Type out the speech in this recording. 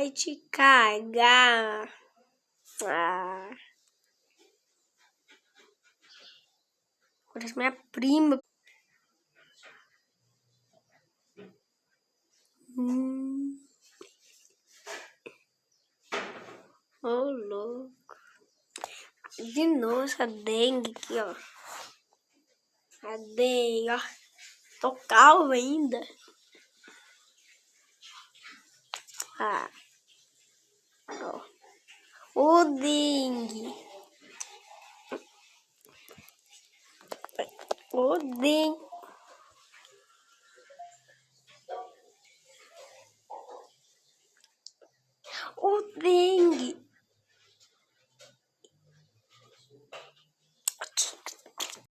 vai te cagar. Ah. Parece minha prima. Ô, louco. De novo essa dengue aqui, ó. A dengue, ó. Tô calma ainda. Ah. Ó. O dengue. O dengue.